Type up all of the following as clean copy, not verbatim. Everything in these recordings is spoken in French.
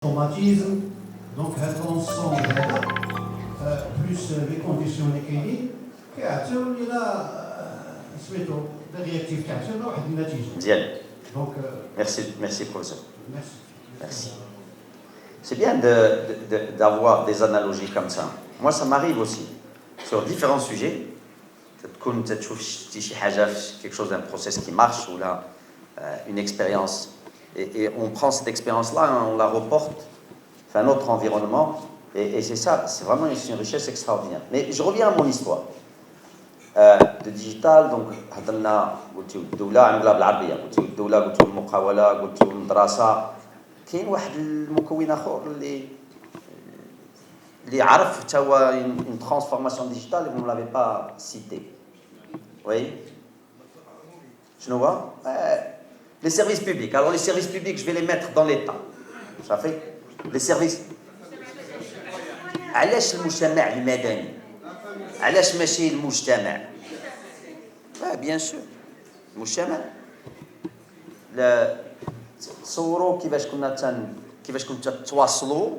automatisme, donc l'ensemble plus les conditions لكاينين كيعطيو لنا سميتو الرياكتيف كيعطيو لنا واحد النتيجه مزيان. دونك Merci professeur. Merci. C'est bien d'avoir des analogies comme ça. Moi, ça m'arrive aussi sur différents sujets. تكون تشوف شي حاجه quelque chose d'un process qui marche ou là une expérience et on prend cette expérience là on la reporte à un autre environnement et c'est ça, c'est vraiment une richesse extraordinaire. Mais je reviens à mon histoire de digital. donc هضرنا قلت الدوله عامله بالعربيه، قلت الدوله، قلت المقاوله، قلت المدرسه. كاين واحد المكون اخر اللي عرف حتى هو une transformation digitale et vous ne l'avez pas cité. Oui. Je ne vois. Les services publics. Alors les services publics, je vais les mettre dans l'État. Ça fait les services. علاش المجتمع المدني؟ علاش ماشي المجتمع؟ bien sûr. المجتمع. تصوروا كيفاش كنتوا تتواصلوا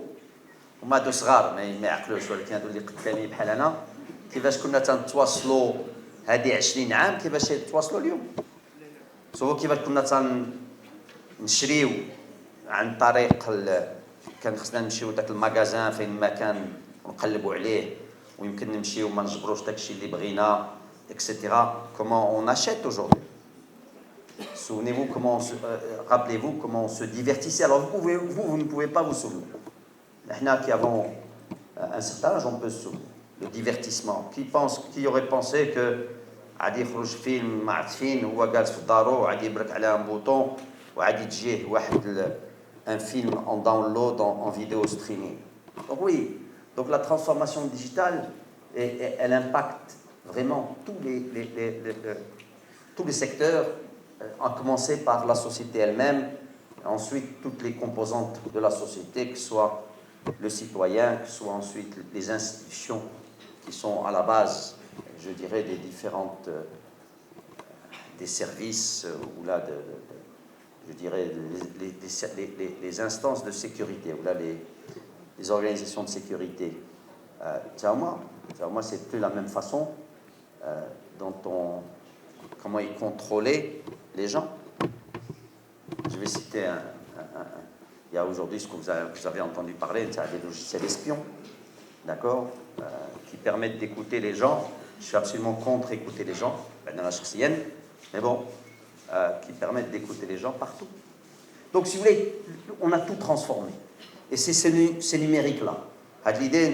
هما هادو صغار ما يعقلوش، ولكن هادو اللي قدامي بحال انا كيفاش كنا تنتواصلوا هذه 20 عام كيفاش تواصلوا اليوم. تصوروا كيفاش كنا تنشريو عن طريق كان خصنا نمشيو داك الماغازان فين ما كان ونقلبوا عليه ويمكن نمشيو ما نجبروش داكشي اللي بغينا etc. Comment on achète aujourd'hui? Souvenez-vous rappelez-vous comment on se divertissait. Alors vous ne pouvez pas vous souvenir. Nous qui avons un certain âge, on peut se souvenir. Le divertissement. Qui aurait pensé que غادي يخرج فيلم ما عرفت فين هو جالس في دارو وغادي يبرك على ان بوطون وغادي تجيه واحد un film en download en vidéo streaming. Donc oui, donc la transformation digitale elle impacte vraiment tous les secteurs, à commencer par la société elle-même, ensuite toutes les composantes de la société, que ce soit le citoyen, que ce soit ensuite les institutions qui sont à la base, je dirais, des différentes des services ou là je dirais les instances de sécurité ou là les organisations de sécurité. Moi c'est plus la même façon dont comment ils contrôlaient les gens. Je vais citer il y a aujourd'hui ce que vous avez entendu parler, c'est des logiciels espions, d'accord, qui permettent d'écouter les gens. Je suis absolument contre écouter les gens, dans la charcienne, mais bon, qui permettent d'écouter les gens partout. Donc, si vous voulez, on a tout transformé. Et c'est ces numériques-là. L'idée,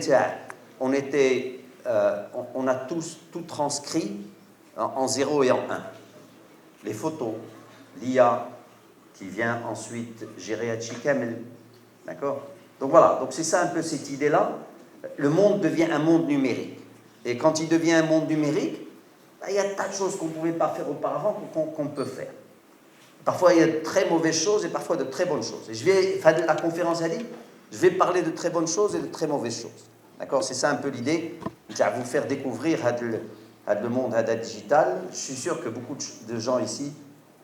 on a tous tout transcrit en 0 et en 1. Les photos, l'IA, qui vient ensuite gérer Hachikam, d'accord. Donc voilà, donc c'est ça un peu cette idée-là. Le monde devient un monde numérique. Et quand il devient un monde numérique, il y a tas de choses qu'on ne pouvait pas faire auparavant qu'on peut faire. Parfois, il y a de très mauvaises choses et parfois de très bonnes choses. Et la conférence a dit, je vais parler de très bonnes choses et de très mauvaises choses. D'accord, c'est ça un peu l'idée, de vous faire découvrir le monde digital. Je suis sûr que beaucoup de gens ici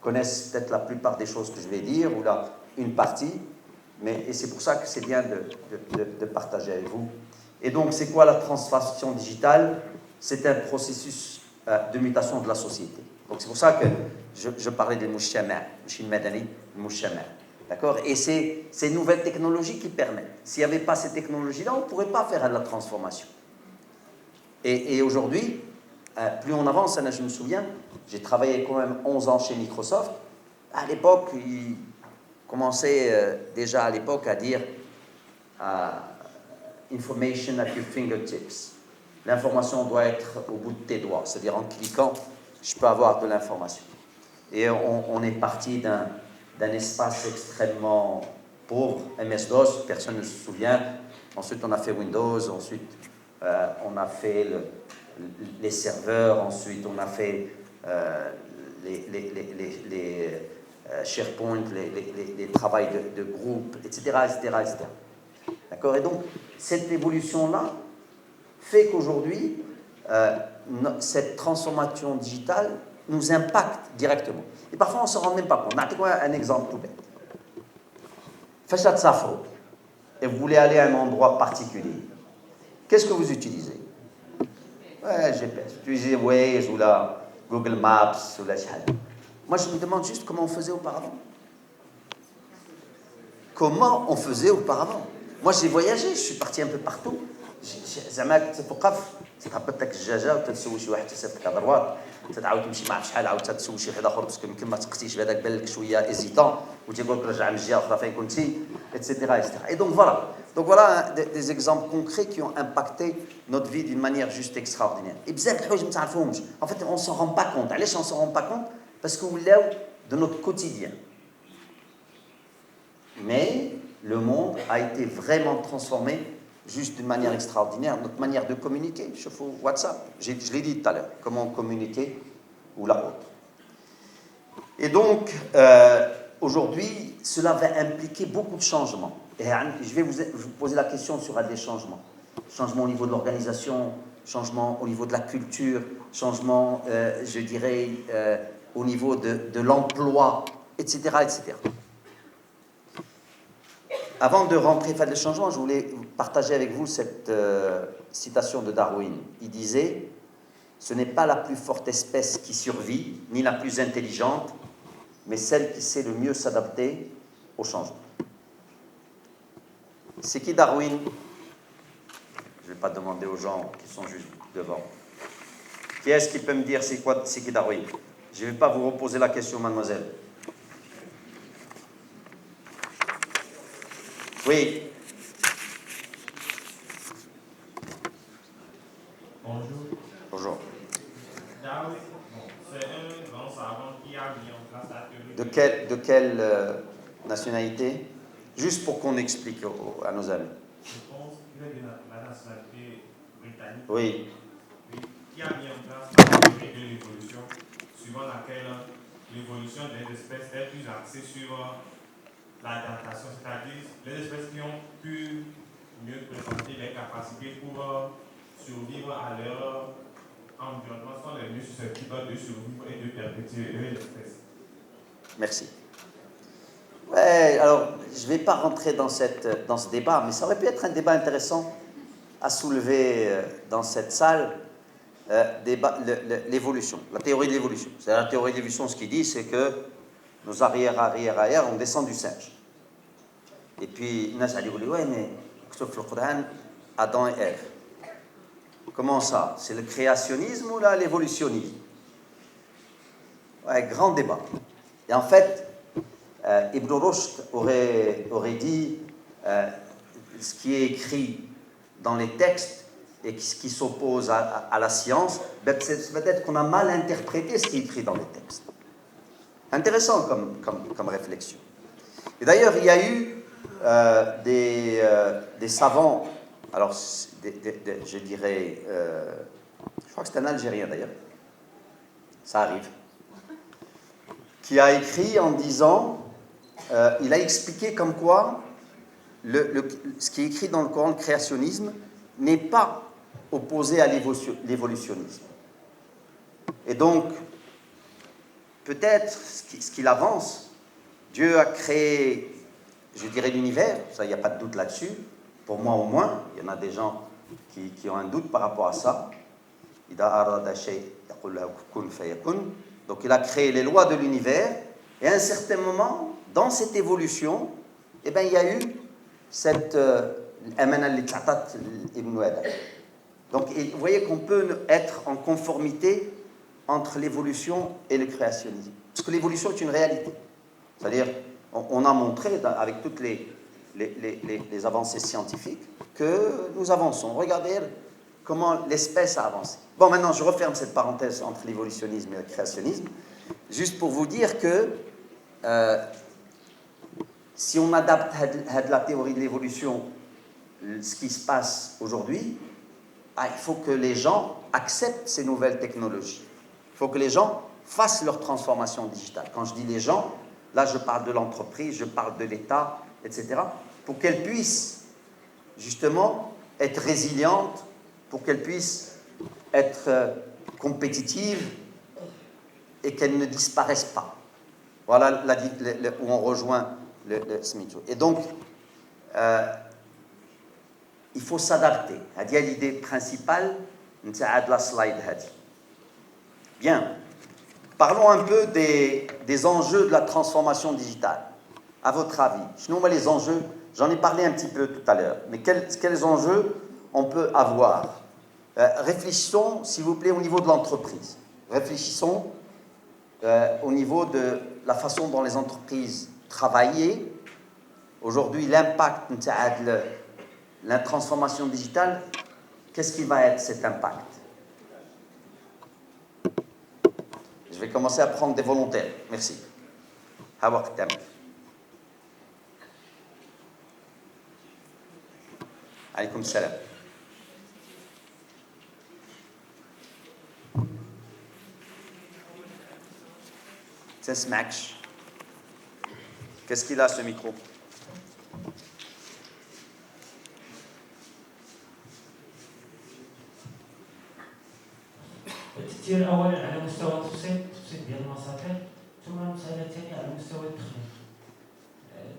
connaissent peut-être la plupart des choses que je vais dire, ou là, une partie, et c'est pour ça que c'est bien de partager avec vous. Et donc, c'est quoi la transformation digitale? C'est un processus de mutation de la société. Donc, c'est pour ça que je parlais des mouchama, mouchin madani, mouchama. D'accord? Et c'est ces nouvelles technologies qui permettent. S'il n'y avait pas ces technologies-là, on ne pourrait pas faire de la transformation. Et aujourd'hui, plus on avance, je me souviens, j'ai travaillé quand même 11 ans chez Microsoft. À l'époque, ils commençaient déjà à l'époque à dire information at your fingertips. L'information doit être au bout de tes doigts, c'est-à-dire en cliquant, je peux avoir de l'information. Et on est parti d'un espace extrêmement pauvre, MS-DOS, personne ne se souvient. Ensuite, on a fait Windows, ensuite on a fait les serveurs, ensuite on a fait les SharePoint, les travails de groupe, etc. D'accord? Et donc, cette évolution-là fait qu'aujourd'hui, cette transformation digitale nous impacte directement. Et parfois, on ne se rend même pas compte. Je vais vous donner un exemple tout bête. فاش تسافروا et vous voulez aller à un endroit particulier, qu'est-ce que vous utilisez? Ouais, GPS. Vous utilisez Waze ou la Google Maps ou la Shahad. Moi, je me demande juste comment on faisait auparavant. Comment on faisait auparavant? Moi, j'ai voyagé, je suis parti un peu partout. زعما تتوقف تتهبط لك الدجاجه وتتسوي شي واحد تسافر لك droite وتتعاود تمشي معاه شحال عاود تسوي شي واحد اخر باسكو يمكن ما تقتيش بهذاك بان لك شويه ايزيتون وتيقول لك رجع من الجهه الاخرى فين كنتي etc etc. Et donc voilà des exemples concrets qui ont impacté notre vie d'une manière juste extraordinaire. Et بزاف الحوايج ما تعرفوهمش. En fait on s'en rend pas compte. علاش on s'en rend pas compte? Parce que ولاو de notre quotidien. Mais le monde a été vraiment transformé juste d'une manière extraordinaire. Notre manière de communiquer, je fais WhatsApp, je l'ai dit tout à l'heure, comment communiquer ou la autre. Et donc, aujourd'hui, cela va impliquer beaucoup de changements. Et je vais vous poser la question sur des changements. Changement au niveau de l'organisation, changement au niveau de la culture, changement, je dirais, au niveau de l'emploi, etc., etc. Avant de rentrer faire des changements, je voulais partager avec vous cette citation de Darwin. Il disait « Ce n'est pas la plus forte espèce qui survit, ni la plus intelligente, mais celle qui sait le mieux s'adapter au changement. » C'est qui Darwin? Je ne vais pas demander aux gens qui sont juste devant. Qui est-ce qui peut me dire c'est qui Darwin? Je ne vais pas vous reposer la question, mademoiselle. Oui. Bonjour. Bonjour. Darwin, c'est un grand savant qui a mis en place la théorie. De quelle nationalité? Juste pour qu'on explique à nos amis. Je pense qu'il est de la nationalité britannique. Oui. Qui a mis en place la théorie de l'évolution, suivant laquelle l'évolution des espèces est plus axée sur l'adaptation, c'est-à-dire les espèces qui ont pu mieux présenter les capacités pour survivre à leur environnement sont les mieux susceptibles de survivre et de perpétuer l'espèce. Merci. Ouais, alors, je ne vais pas rentrer dans ce débat, mais ça aurait pu être un débat intéressant à soulever dans cette salle, l'évolution, la théorie de l'évolution. C'est la théorie de l'évolution, ce qu'il dit, c'est que nos arrière, on descend du singe. Et puis, Nas Ali dit, ouais, mais le Coran, Adam et Ève. Comment ça? C'est le créationnisme ou là l'évolutionnisme? Ouais, grand débat. Et en fait, Ibn Rushd aurait dit ce qui est écrit dans les textes et ce qui s'oppose à la science, peut-être qu'on a mal interprété ce qui est écrit dans les textes. Intéressant comme réflexion. Et d'ailleurs, il y a eu des savants, alors je dirais, je crois que c'est un Algérien d'ailleurs, ça arrive, qui a écrit en disant, il a expliqué comme quoi ce qui est écrit dans le Coran, le créationnisme, n'est pas opposé à l'évolutionnisme. Et donc, peut-être ce qu'il avance, Dieu a créé, je dirais, l'univers, ça, il n'y a pas de doute là-dessus, pour moi au moins, il y en a des gens qui ont un doute par rapport à ça. Donc il a créé les lois de l'univers, et à un certain moment, dans cette évolution, eh bien, il y a eu cette donc vous voyez qu'on peut être en conformité entre l'évolution et le créationnisme. Parce que l'évolution est une réalité. C'est-à-dire, on a montré, avec toutes les avancées scientifiques, que nous avançons. Regardez comment l'espèce a avancé. Bon, maintenant, je referme cette parenthèse entre l'évolutionnisme et le créationnisme, juste pour vous dire que si on adapte à la théorie de l'évolution ce qui se passe aujourd'hui, il faut que les gens acceptent ces nouvelles technologies. Il faut que les gens fassent leur transformation digitale. Quand je dis les gens, là je parle de l'entreprise, je parle de l'État, etc. Pour qu'elles puissent justement être résilientes, pour qu'elles puissent être compétitives et qu'elles ne disparaissent pas. Voilà où on rejoint le SMIC. Et donc, faut s'adapter. C'est l'idée principale de la slide. Bien. Parlons un peu des enjeux de la transformation digitale. À votre avis, les enjeux, j'en ai parlé un petit peu tout à l'heure, mais quels enjeux on peut avoir? Réfléchissons, s'il vous plaît, au niveau de l'entreprise. Réfléchissons au niveau de la façon dont les entreprises travaillent. Aujourd'hui, l'impact de la transformation digitale, qu'est-ce qui va être cet impact? Je vais commencer à prendre des volontaires. Merci. Alaykoum salam. تسمعكش. Qu'est-ce qu'il a ce micro? التأثير أولا على مستوى التبسيط ديال المصادر، ثم المسألة الثانية على مستوى التقنية،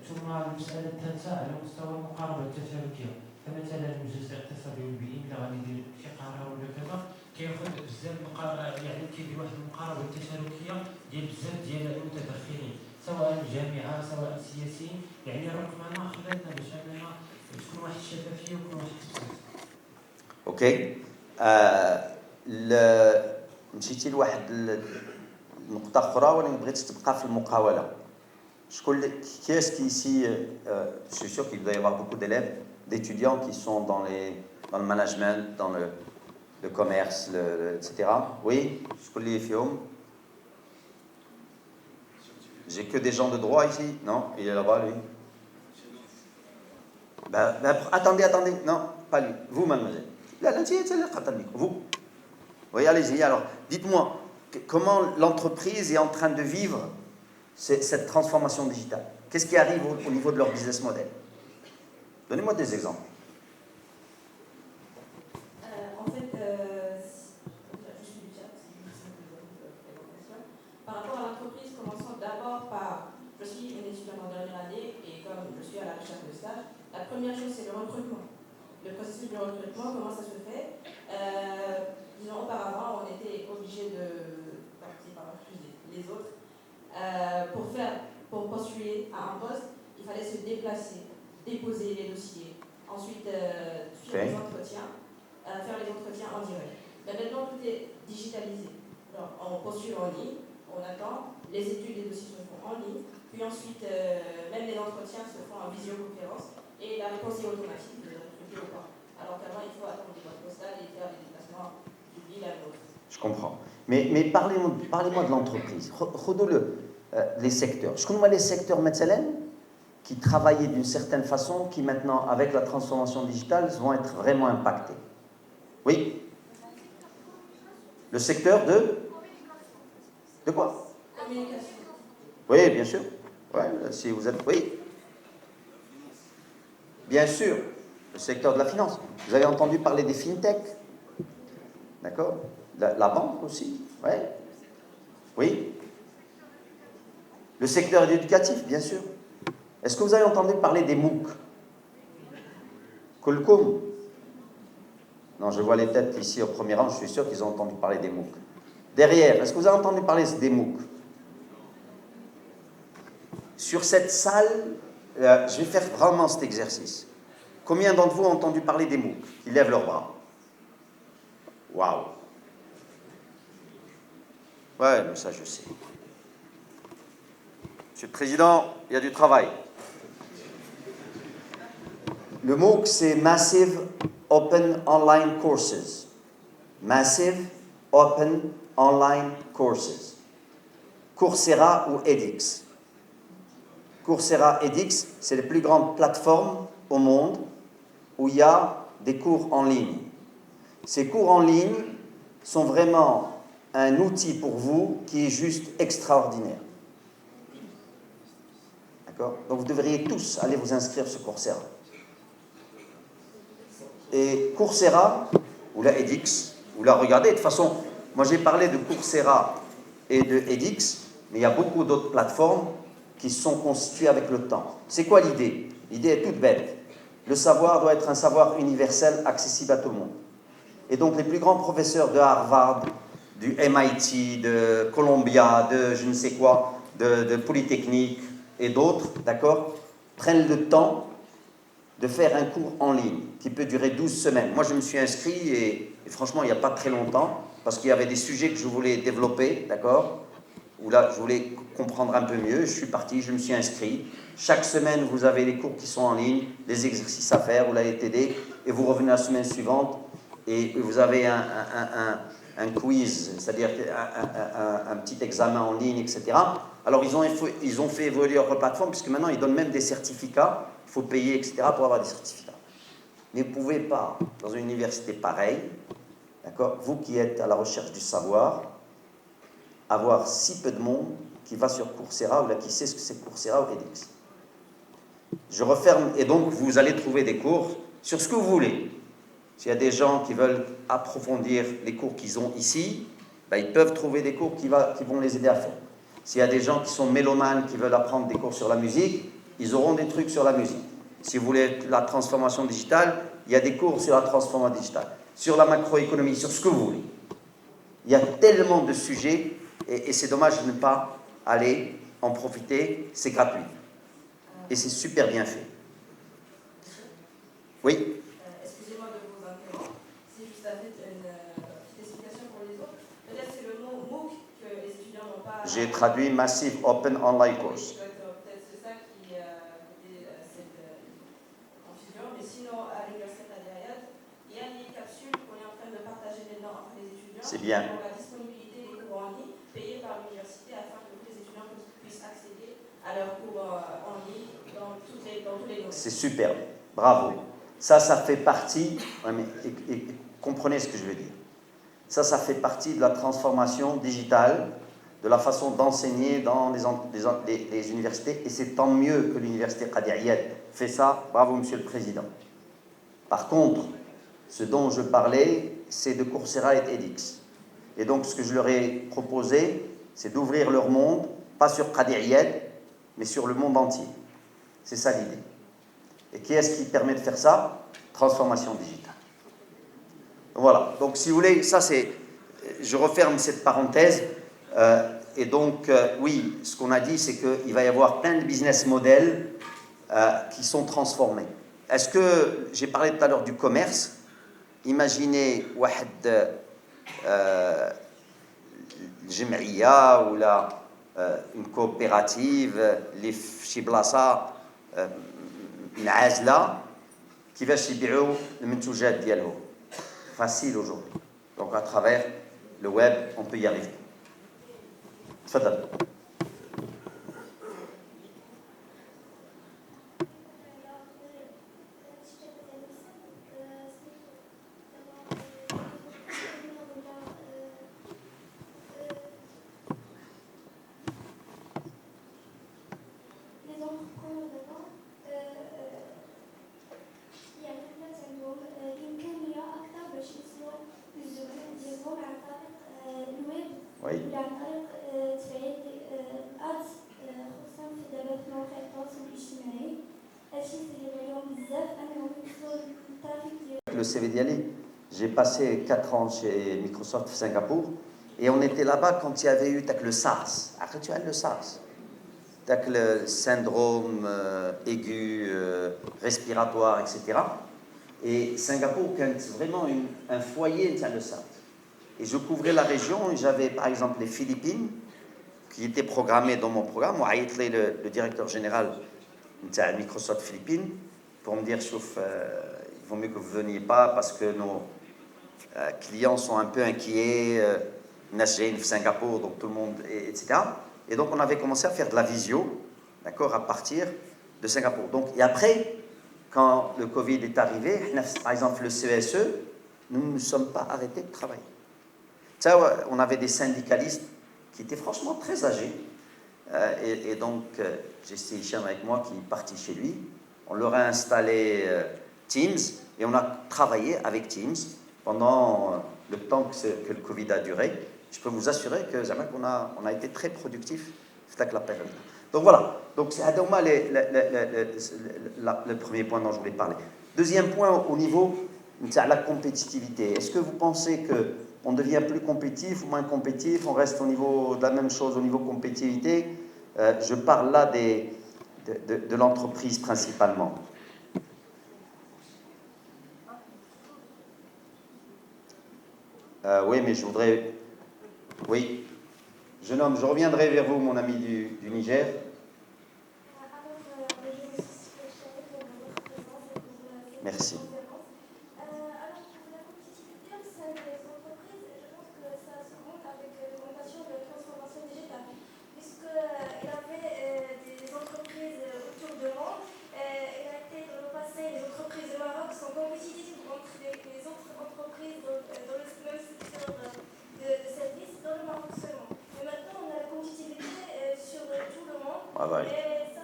ثم المسألة الثالثة على مستوى المقاربة التشاركية. فمثلا المجلس الاقتصادي والبيئي إلا غادي يدير شي قرار ولا كذا كياخذ بزاف يعني كيدير واحد المقاربة التشاركية ديال بزاف ديال المتدخلين، سواء الجامعة سواء السياسيين، يعني رقمنا خلاتنا باش اننا تكون واحد الشفافية ويكون واحد التبسيط. اوكي. مشيتي لواحد النقطة أخرى ولكن بغيت تبقى في المقاولة. Qui est-ce qui ici, je suis sûr qu'il doit y avoir beaucoup d'élèves, d'étudiants qui sont dans le management, dans le commerce, etc. Oui, j'ai que des gens de droit ici. Non, il est là-bas, lui. Attendez, non, pas lui. Vous, mademoiselle. Là, vous. Oui, allez-y. Alors, dites-moi, comment l'entreprise est en train de vivre cette transformation digitale? Qu'est-ce qui arrive au niveau de leur business model? Donnez-moi des exemples. En fait, je suis du chat, par rapport à l'entreprise, commençons d'abord par, je suis une étudiante en dernière année et comme je suis à la recherche de stage, la première chose c'est le recrutement. Le processus de recrutement, comment ça se fait? Disons, auparavant, on était obligé de les autres. Pour postuler à un poste, il fallait se déplacer, déposer les dossiers, ensuite suivre les entretiens, faire les entretiens en direct. Mais maintenant, tout est digitalisé. Alors, on postule en ligne, on attend, les études des dossiers se font en ligne, puis ensuite, même les entretiens se font en visioconférence et la réponse est automatique, de recruter ou pas. Alors qu'avant, il faut attendre des boîtes postales et faire des déplacements d'une ville à l'autre. Je comprends. Mais parlez-moi de l'entreprise. Les secteurs. Je connais les secteurs qui travaillaient d'une certaine façon, qui maintenant, avec la transformation digitale, vont être vraiment impactés. Oui? Le secteur de quoi? Communication. Oui, bien sûr. Ouais, si vous êtes... Oui. Bien sûr. Le secteur de la finance. Vous avez entendu parler des fintech? D'accord? La banque aussi? Ouais. Oui. Le secteur éducatif, bien sûr. Est-ce que vous avez entendu parler des MOOC? Kulkum? Non, je vois les têtes ici au premier rang, je suis sûr qu'ils ont entendu parler des MOOC. Derrière, est-ce que vous avez entendu parler des MOOC? Sur cette salle, je vais faire vraiment cet exercice. Combien d'entre vous ont entendu parler des MOOC? Qui lèvent leurs bras. Waouh! Ouais, mais ça, je sais. Monsieur le Président, il y a du travail. Le MOOC, c'est Massive Open Online Courses. Massive Open Online Courses. Coursera ou edX. Coursera, edX, c'est les plus grandes plateformes au monde où il y a des cours en ligne. Ces cours en ligne sont vraiment un outil pour vous qui est juste extraordinaire. D'accord? Donc vous devriez tous aller vous inscrire sur Coursera. Et Coursera, ou la edX, vous la regardez. De toute façon, moi j'ai parlé de Coursera et de edX, mais il y a beaucoup d'autres plateformes qui se sont constituées avec le temps. C'est quoi l'idée? L'idée est toute bête. Le savoir doit être un savoir universel, accessible à tout le monde. Et donc les plus grands professeurs de Harvard, du MIT, de Columbia, de je ne sais quoi, de Polytechnique et d'autres, d'accord, prennent le temps de faire un cours en ligne qui peut durer 12 semaines. Moi, je me suis inscrit et franchement, il n'y a pas très longtemps, parce qu'il y avait des sujets que je voulais développer, d'accord, où là, je voulais comprendre un peu mieux. Je suis parti, je me suis inscrit. Chaque semaine, vous avez les cours qui sont en ligne, les exercices à faire, vous l'avez TD, et vous revenez la semaine suivante et vous avez un quiz, c'est-à-dire un petit examen en ligne, etc. Alors, ils ont fait évoluer leur plateforme, puisque maintenant, ils donnent même des certificats. Il faut payer, etc., pour avoir des certificats. Mais vous ne pouvez pas, dans une université pareille, d'accord, vous qui êtes à la recherche du savoir, avoir si peu de monde qui va sur Coursera ou là qui sait ce que c'est Coursera ou edX. Je referme, et donc vous allez trouver des cours sur ce que vous voulez. S'il y a des gens qui veulent approfondir les cours qu'ils ont ici, ben ils peuvent trouver des cours qui vont les aider à faire. S'il y a des gens qui sont mélomanes, qui veulent apprendre des cours sur la musique, ils auront des trucs sur la musique. Si vous voulez la transformation digitale, il y a des cours sur la transformation digitale, sur la macroéconomie, sur ce que vous voulez. Il y a tellement de sujets, et c'est dommage de ne pas aller en profiter, c'est gratuit. Et c'est super bien fait. Oui? Excusez-moi de vous interrompre. C'est juste une petite explication pour les autres. Peut-être c'est le mot MOOC que les étudiants n'ont pas. J'ai traduit Massive Open Online Course. Peut-être c'est ça qui fait cette confusion. Mais sinon, à l'Université Khadr, il y a des capsules qu'on est en train de partager maintenant entre les étudiants. C'est bien. Pour la disponibilité des cours en ligne payés par l'université afin que tous les étudiants puissent accéder à leurs cours en ligne dans tous les domaines. C'est superbe. Bravo. Ça fait partie, ouais, mais, comprenez ce que je veux dire. Ça fait partie de la transformation digitale, de la façon d'enseigner dans les universités, et c'est tant mieux que l'université Khadr fait ça. Bravo, Monsieur le Président. Par contre, ce dont je parlais, c'est de Coursera et edX. Et donc, ce que je leur ai proposé, c'est d'ouvrir leur monde, pas sur Khadr, mais sur le monde entier. C'est ça l'idée. Et qui est-ce qui permet de faire ça? Transformation digitale. Voilà. Donc, si vous voulez, ça c'est... Je referme cette parenthèse. Et donc, oui, ce qu'on a dit, c'est qu'il va y avoir plein de business models qui sont transformés. Est-ce que... J'ai parlé tout à l'heure du commerce. Imaginez الجمعية ولا une coopérative اللي في شي بلاصة منعزلة كيفاش يبيعوا المنتوجات ديالهم. Facile aujourd'hui. Donc à travers le web, on peut y arriver. تفضل. Oui. Le CV ديالي, j'ai passé 4 ans chez Microsoft Singapour et on était là-bas quand il y avait eu le SARS. Après tu as le SARS. Le syndrome aigu, respiratoire, etc. Et Singapour, c'est vraiment un foyer de SARS. Et je couvrais la région et j'avais par exemple les Philippines qui étaient programmés dans mon programme. Moi, le directeur général de Microsoft Philippines pour me dire, il vaut mieux que vous ne veniez pas parce que nos clients sont un peu inquiets, Nasjane, Singapour, donc tout le monde, etc. Et donc on avait commencé à faire de la visio, d'accord, à partir de Singapour. Donc, et après, quand le Covid est arrivé, par exemple le CESE, nous ne nous sommes pas arrêtés de travailler. On avait des syndicalistes qui étaient franchement très âgés. Et donc, j'ai Hicham avec moi qui est parti chez lui. On leur a installé Teams et on a travaillé avec Teams pendant le temps que le Covid a duré. Je peux vous assurer que on a été très productifs avec la période. Donc voilà. Donc c'est le premier point dont je voulais parler. Deuxième point, au niveau de la compétitivité. Est-ce que vous pensez qu'on devient plus compétitif ou moins compétitif? On reste au niveau de la même chose au niveau compétitivité? Je parle là de l'entreprise principalement. Oui, mais je voudrais... Oui. Jeune homme, je reviendrai vers vous, mon ami du Niger. Merci. Ah, ouais. Et ça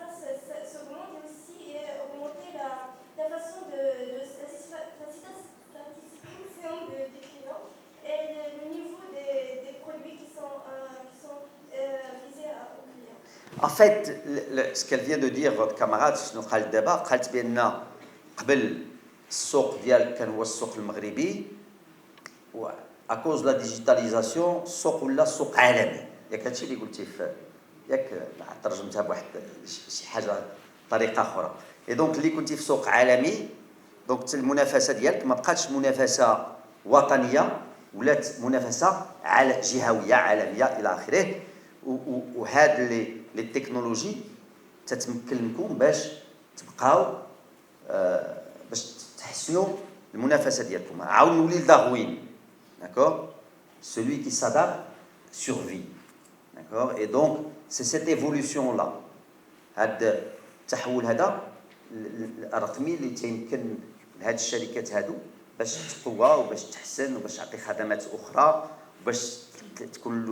augmente et aussi augmenter la façon de satisfaction des clients et le niveau des produits qui sont visés aux clients. En fait, ce qu'elle vient de dire, votre camarade, شنو قالت دابا؟ قالت بأن قبل السوق ديال كان هو السوق المغربي à cause de la digitalisation السوق ولا سوق عالمي. ياك هادشي اللي قلتي ياك ترجمتها بواحد شي حاجه طريقه اخرى. اي دونك اللي كنتي في سوق عالمي دونك المنافسه ديالك ما بقاتش منافسه وطنيه ولات منافسه جهويه عالميه الى اخره. وهاد لي تكنولوجي تتمكنكم باش تبقاو باش تحسنوا المنافسه ديالكم. عاود نولي لداروين. D'accord? Celui qui s'adapte survit. D'accord? Et donc, c'est cette évolution-là. هذا التحول هذا الرقمي اللي تيمكن لهاد الشركات هادو باش تقوى وباش تحسن وباش تعطي خدمات أخرى وباش تكون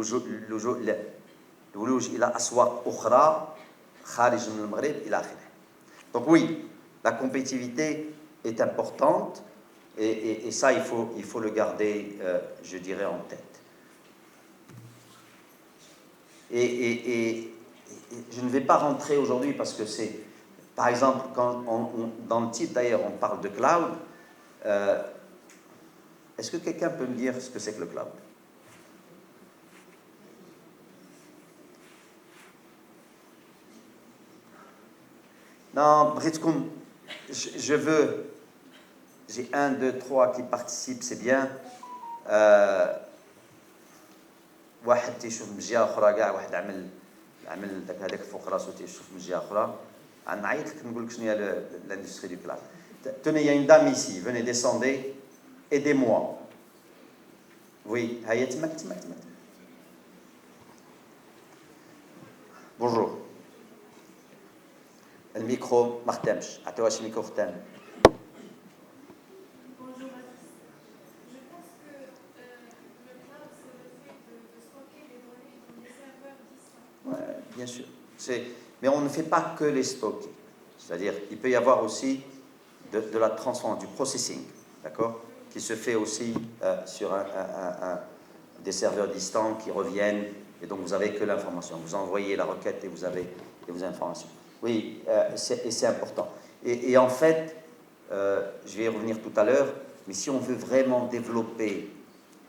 الولوج إلى أسواق أخرى خارج من المغرب إلى آخره. Donc oui, la compétitivité est importante. Et ça, il faut le garder, je dirais, en tête. Et je ne vais pas rentrer aujourd'hui parce que c'est, par exemple, quand dans le titre d'ailleurs, on parle de cloud. Est-ce que quelqu'un peut me dire ce que c'est que le cloud? Non, Britkoum, je veux... J'ai 1, 2, 3 qui participent, c'est bien. واحد تيشوف من جهه اخرى كاع واحد عمل هذاك فوق راسو تيشوف من جهه اخرى. نعيط لك نقول لك شنو هي l'industrie du cloud. Tenez, il y a une dame ici, venez descendez, aidez-moi. Oui, هيا تماك. Bonjour. الميكرو ما خدامش، عطيوها شي ميكرو خدام. Bien sûr. Mais on ne fait pas que les stocker. C'est-à-dire, il peut y avoir aussi de la transformation, du processing, d'accord, qui se fait aussi sur des serveurs distants qui reviennent, et donc vous n'avez que l'information. Vous envoyez la requête et vous avez vos informations. Oui, et c'est important. Et en fait, je vais y revenir tout à l'heure, mais si on veut vraiment développer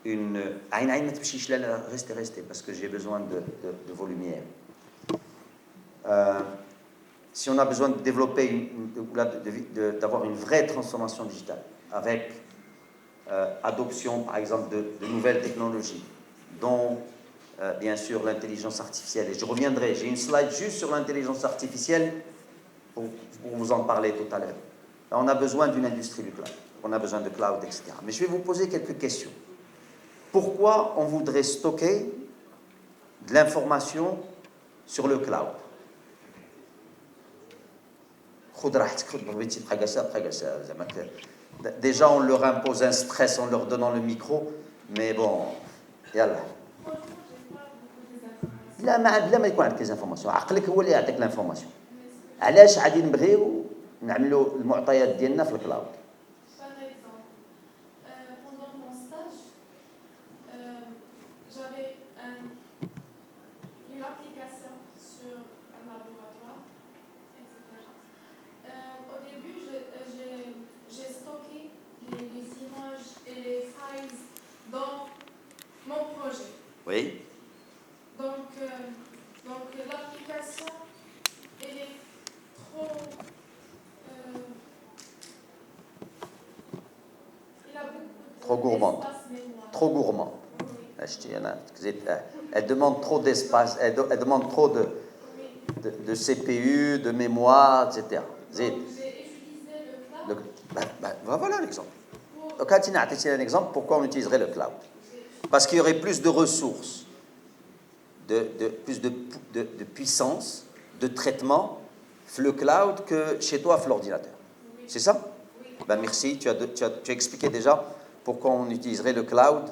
une... Restez, parce que j'ai besoin de vos lumières. Si on a besoin de développer, d'avoir une vraie transformation digitale, avec adoption, par exemple, de nouvelles technologies, dont, bien sûr, l'intelligence artificielle. Et je reviendrai, j'ai une slide juste sur l'intelligence artificielle pour vous en parler tout à l'heure. Là, on a besoin d'une industrie du cloud, on a besoin de cloud, etc. Mais je vais vous poser quelques questions. Pourquoi on voudrait stocker de l'information sur le cloud? Déjà, on leur impose un stress en leur donnant le micro, mais bon, yallah. لا ما يكون عندك الانفورماسيون، عقلك هو اللي يعطيك الانفورماسيون. علاش غادي نبغيو نعملوا المعطيات ديالنا في الكلاود؟ Au début, j'ai Oui. Donc l'application, elle est trop... il a beaucoup Trop gourmande. d'espace mémoire. Trop gourmand. Oui. Elle demande trop d'espace, elle demande trop Oui. de CPU, de mémoire, etc. Donc j'ai utilisé le cloud Voilà l'exemple. pour... Donc, Katina, c'est un exemple pourquoi on utiliserait le cloud. Parce qu'il y aurait plus de ressources, plus de puissance, de traitement, le cloud que chez toi, l'ordinateur. Oui. C'est ça? Oui. Ben merci, tu as expliqué déjà pourquoi on utiliserait le cloud,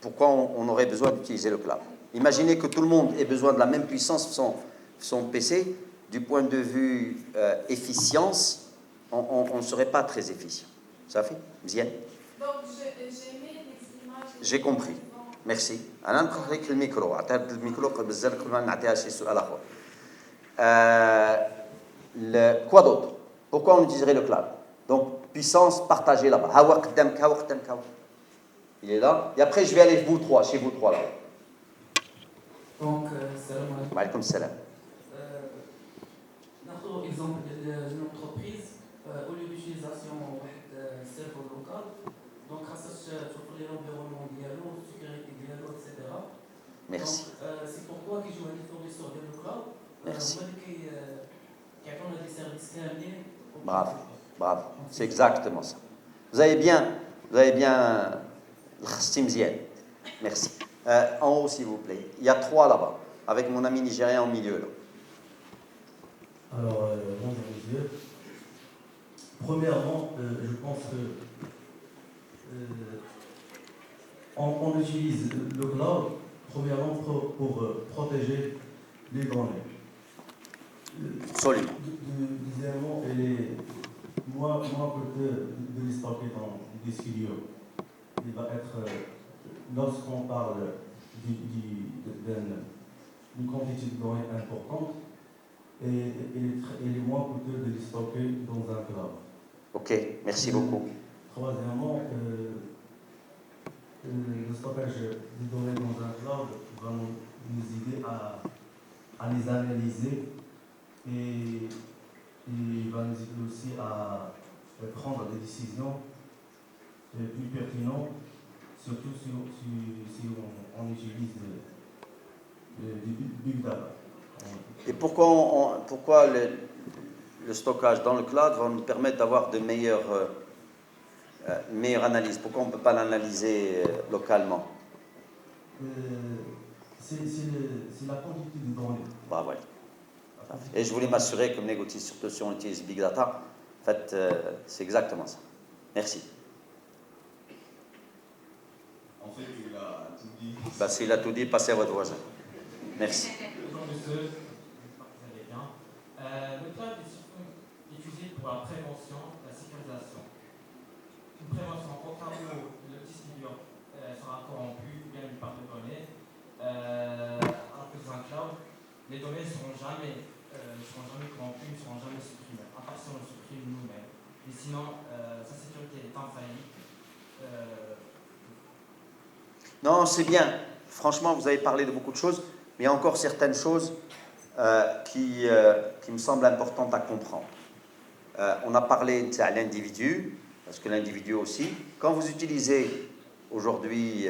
pourquoi on aurait besoin d'utiliser le cloud. Imaginez que tout le monde ait besoin de la même puissance sur son PC, du point de vue efficience, on ne serait pas très efficient. Ça fait bien. Donc j'ai mis les images... J'ai compris. Merci. أنا نخليك الميكرو أعطيت الميكرو بزاف قبل ما نعطيها شي سؤال آخر. Quoi d'autre? Pourquoi on utiliserait le cloud? Donc puissance partagée là-bas. Hawa قدامك hawa قدامك hawa. Il est là. Et après je vais aller chez vous trois là. Donc, salam alaikum. Wa alaykoum salam. Notre exemple d'une entreprise, au lieu d'utilisation de serveur local, donc grâce à l'environnement dialogue, sécurité dialogue, etc. Merci. Donc, c'est pourquoi que je vais développer sur le cloud. Merci. Qui attendent des services terminés. Bravo, bravo. C'est exactement ça. Vous avez bien merci. En haut, s'il vous plaît. Il y a 3 là-bas, avec mon ami nigérien au milieu. Là. Alors, bonjour monsieur. Premièrement, je pense que on utilise le cloud, premièrement, pour protéger les données. Absolument. Deuxièmement, elle est moins coûteux de les stocker dans des studios. Il va être, lorsqu'on parle d'une quantité de données importante, et il est moins coûteux de les stocker dans un cloud. Ok, merci beaucoup. Troisièmement, le stockage des données dans un cloud va nous aider à les analyser et il va nous aider aussi à prendre des décisions plus pertinentes, surtout si on utilise du big data. Et pourquoi le stockage dans le cloud va nous permettre d'avoir de meilleures analyses? Pourquoi on ne peut pas l'analyser localement? C'est la quantité de données. Bah, ouais. Et je voulais m'assurer que négocie, surtout si on utilise Big Data, en fait, c'est exactement ça. Merci. En fait, il a tout dit. Bah, s'il a tout dit, passez à votre voisin. Merci. Bonjour monsieur, j'espère que vous allez bien. Le cloud est surtout utilisé pour la prévention, la sécurisation. Une prévention au cas où le disque dur sera corrompu, bien une part de données, alors que dans un cloud, les données ne seront jamais corrompues, ne seront jamais supprimées, à part si on le supprime nous-mêmes. Mais sinon, sa sécurité est infaillible. Non, c'est bien. Franchement, vous avez parlé de beaucoup de choses, mais il y a encore certaines choses qui me semblent importantes à comprendre. On a parlé de l'individu, parce que l'individu aussi, quand vous utilisez aujourd'hui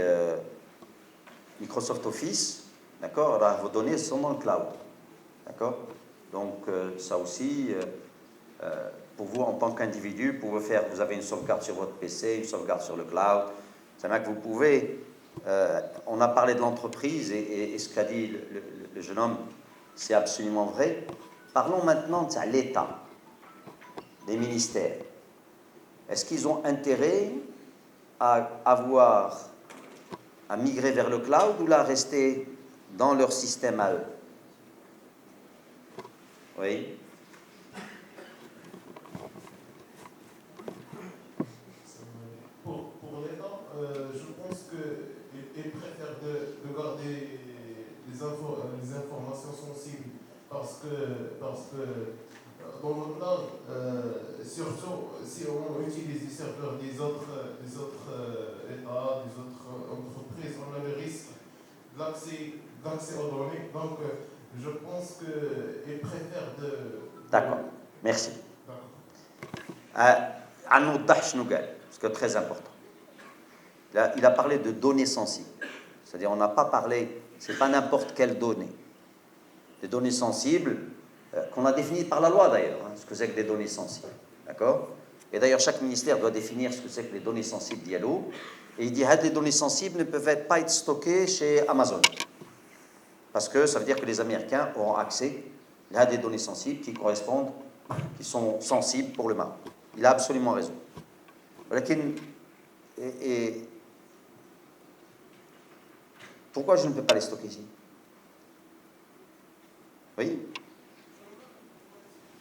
Microsoft Office, d'accord, vos données sont dans le cloud. D'accord? Donc, ça aussi, pour vous, en tant qu'individu, vous avez une sauvegarde sur votre PC, une sauvegarde sur le cloud. C'est là que vous pouvez... on a parlé de l'entreprise et ce qu'a dit le jeune homme, c'est absolument vrai. Parlons maintenant de l'État, des ministères. Est-ce qu'ils ont intérêt à migrer vers le cloud ou à rester dans leur système à eux? Oui. Pour l'État, je pense qu'ils préfèrent de garder les informations sensibles parce que dans le cloud, surtout si on utilise les serveurs des autres États, des autres entreprises, on a le risque d'accès aux données. Donc, je pense qu'ils préfèrent de... D'accord, merci. Parce que très important. Là, il a parlé de données sensibles. C'est-à-dire, on n'a pas parlé, c'est pas n'importe quelle donnée. Des données sensibles, qu'on a définies par la loi d'ailleurs, hein, ce que c'est que des données sensibles. D'accord? Et d'ailleurs, chaque ministère doit définir ce que c'est que les données sensibles d'IALO. Et il dit que les données sensibles ne peuvent pas être stockées chez Amazon. Parce que ça veut dire que les Américains auront accès à des données sensibles qui correspondent, qui sont sensibles pour le Maroc. Il a absolument raison. Et pourquoi je ne peux pas les stocker ici? Oui?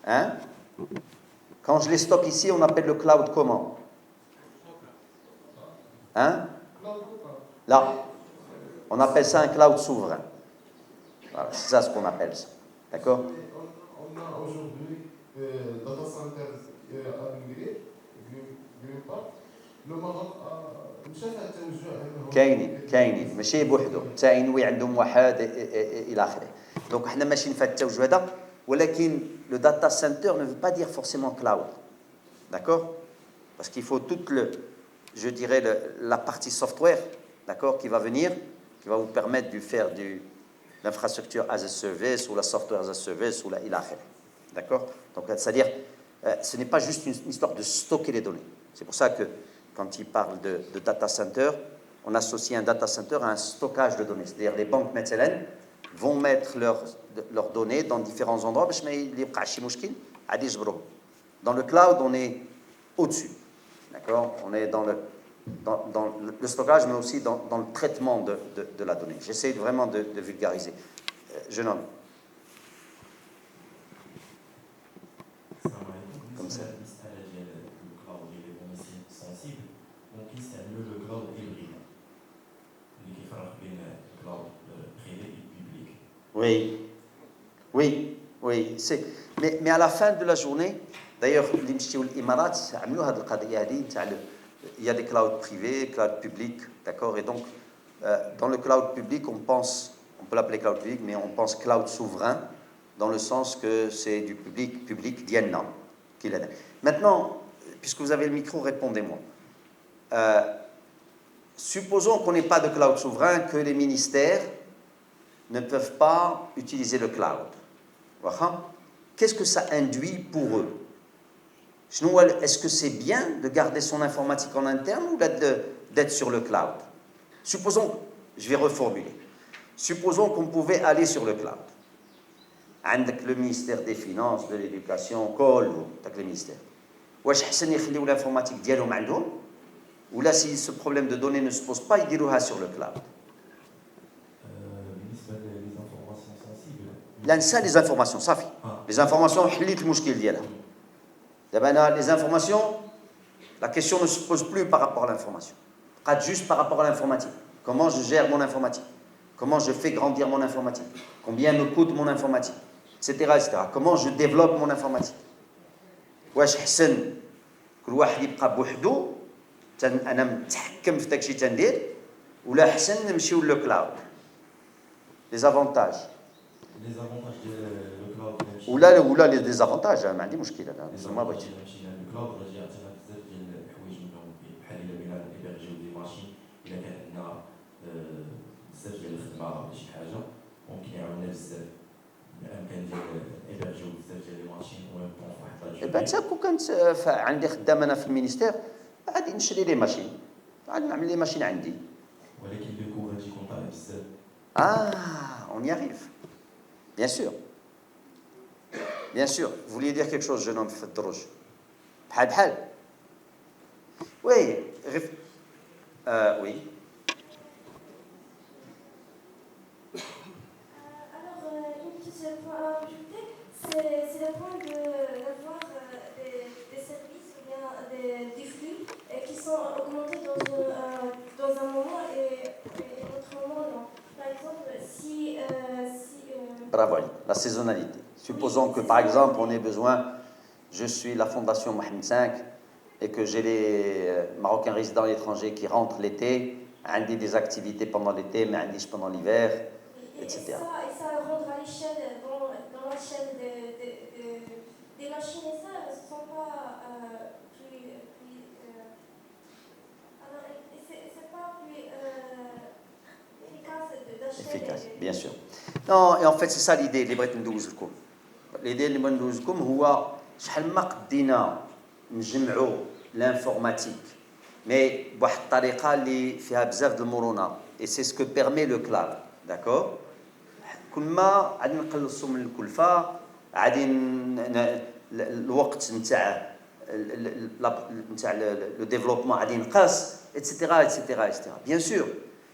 Hein? Quand je les stocke ici, on appelle le cloud comment? Hein? Là. On appelle ça un cloud souverain. Voilà, c'est ça ce qu'on appelle ça. D'accord? On a aujourd'hui data centers à Green Park. Le Maroc مشى فيها التوجه كاينين ماشي بوحدهم حتى ينوي عندهم واحد الى اخره. دونك حنا ماشيين في هذا التوجه هذا ولكن le data center ne veut pas dire forcément cloud. D'accord? Parce qu'il faut toute je dirais la partie software, d'accord, qui va venir, qui va vous permettre de faire l'infrastructure as a service ou la software as a service ou la ila akhire. D'accord? Donc c'est-à-dire ce n'est pas juste une histoire de stocker les données. C'est pour ça que quand il parle de data center, on associe un data center à un stockage de données. C'est-à-dire les banques METELEN vont mettre leurs données dans différents endroits. Dans le cloud, on est au-dessus. D'accord? On est dans le stockage, mais aussi dans le traitement de la donnée. J'essaie vraiment de vulgariser. Jeune homme. Comme ça. Le cloud hybride, qui fait le cloud privé et public. Oui. Mais à la fin de la journée, d'ailleurs, les Émirats il y a des clouds privés, clouds publics, d'accord? Et donc, dans le cloud public, on peut l'appeler cloud public, mais on pense cloud souverain, dans le sens que c'est du public d'Yenna. Maintenant, puisque vous avez le micro, répondez-moi. Supposons qu'on n'ait pas de cloud souverain, que les ministères ne peuvent pas utiliser le cloud. Qu'est-ce que ça induit pour eux? Est-ce que c'est bien de garder son informatique en interne ou d'être sur le cloud? Supposons, je vais reformuler, supposons qu'on pouvait aller sur le cloud. Avec le ministère des Finances, de l'Éducation, avec le ministère. Est-ce que c'est mieux de l'informatique ديالهم عندهم? Ou là, si ce problème de données ne se pose pas, ils diront sur le cloud. Les informations sensibles. Là, ça, les informations, ça fait. Les informations, les informations, la question ne se pose plus par rapport à l'information. Juste par rapport à l'informatique. Comment je gère mon informatique? Comment je fais grandir mon informatique? Combien me coûte mon informatique? Etc. Comment je développe mon informatique? واش حسن كل واحد يبقى بوحدو انا متحكم في داكشي تندير ولا حسن نمشيو لو كلاود لي زافونتاج ولا لي ديزافونتاج ما عندي مشكل انا ما بغيتش الكلاود راه يعطينا بزاف ديال الحوايج منهم بحال الا بغينا نيبرجيو دي ماشين الا كان عندنا بزاف ديال الخدمه ولا شي حاجه ممكن يعاوننا بزاف الامكان ديال نيبرجيو بزاف ديال لي ماشين ومبون واحد إيه حتى كون كنت عندي خدام انا في المينيستير غادي نشري لي ماشين غادي نعمل لي ماشين عندي ولكن لو كو غادي يكون طالع بزاف on y arrive bien sûr vous vouliez dire quelque chose jeune homme في الدروج بحال oui oui c'est le point d'avoir des services ou bien des flux qui sont augmentés dans un moment et un autre moment non. Par exemple, si bravo, la saisonnalité. Supposons que par exemple on ait besoin, je suis la fondation Mohamed V et que j'ai les Marocains résidents à l'étranger qui rentrent l'été عندي des activités pendant l'été ما عنديش pendant l'hiver Et etc. ça rentre à l'échelle, dans l'échelle des machines, et ça ne sont pas plus. Alors, c'est pas plus efficace d'acheter. Efficace, bien sûr. Non, et en fait c'est ça l'idée اللي بغيت ندوز لكم. l'idée اللي بغيت ندوز لكم هو شحال ما قدينا نجمعوا l'informatique mais بواحد الطريقه اللي فيها بزاف د المرونه et c'est ce que permet le cloud, d'accord. كل ما غادي نقلصوا من الكلفه غادي الوقت نتاع لو ديفلوبمون غادي ينقص اتسيتيرا اتسيتيرا اتسيتيرا. بيان سور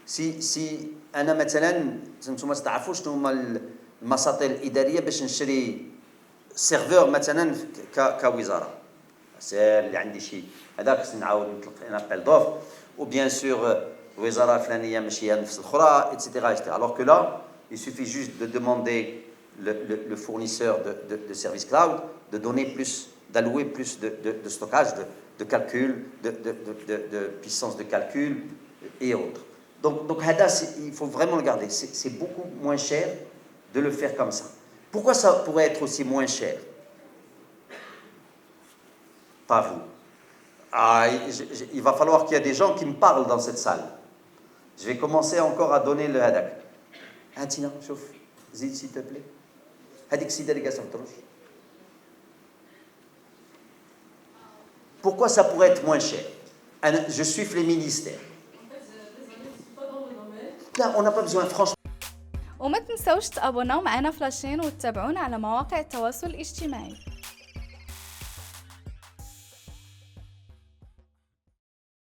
سي انا مثلا انتم تعرفوا شنو هما المساطيل الاداريه باش نشري سيرفور مثلا كوزاره سير اللي عندي شي هذاك خصني نعاود نطلق انا ابل دوف وبيان سور الوزاره الفلانيه ماشي هي نفس الاخرى اتسيتيرا اتسيتيرا. alors que là il suffit juste de demander le fournisseur de services cloud de donner plus, d'allouer plus de stockage, de calcul, de puissance de calcul et autres. Donc Hada, il faut vraiment le garder. C'est beaucoup moins cher de le faire comme ça. Pourquoi ça pourrait être aussi moins cher? Pas vous. Il va falloir qu'il y ait des gens qui me parlent dans cette salle. Je vais commencer encore à donner le Hadak. Tina, chauffe. Zid, s'il te plaît. هذيك السيده اللي جالسه ترش. Pourquoi ça pourrait être moins cher? Je suis les ministères. Là, on n'a pas besoin, franchement. وما تنسوش تابوناو معنا فلاشين وتتابعونا على مواقع التواصل الاجتماعي.